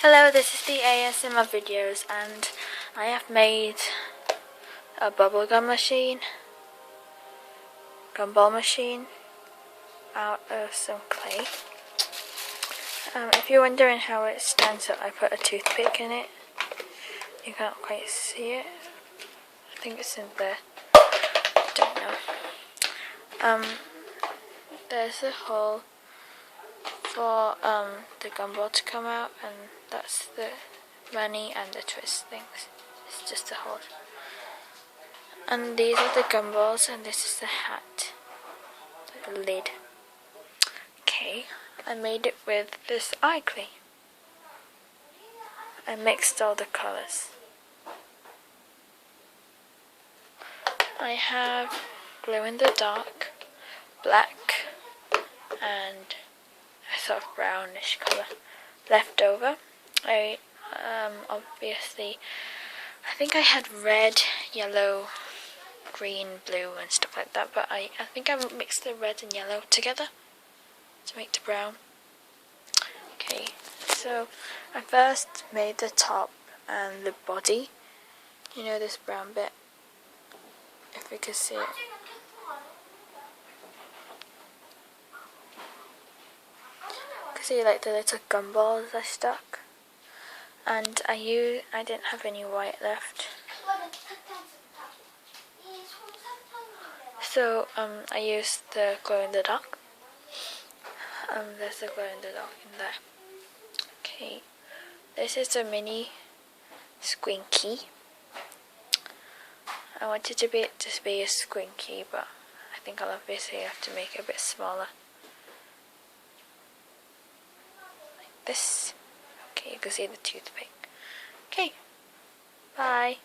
Hello, this is the ASMR videos, and I have made a bubblegum machine, gumball machine, out of some clay. If you're wondering how it stands up, I put a toothpick in it. You can't quite see it. I think it's in there. I don't know. There's a hole for the gumball to come out, and that's the money and the twist things. It's just a hole. And these are the gumballs, and this is the hat, the lid. Okay, I made it with this Iclay. I mixed all the colours. I have glow in the dark, black, and a sort of brownish colour left over. I think I had red, yellow, green, blue and stuff like that, but I think I mixed the red and yellow together to make the brown. Okay, so I first made the top and the body, you know, this brown bit, if you can see it. You can see like the little gumballs I stuck, and I didn't have any white left, so I used the glow in the dark. There's a glow in the dark in there. Okay, this is a mini squinky. I wanted to just be a squinky, but I think I'll obviously have to make it a bit smaller. Like this. Okay, you can see the toothpick. Okay, bye.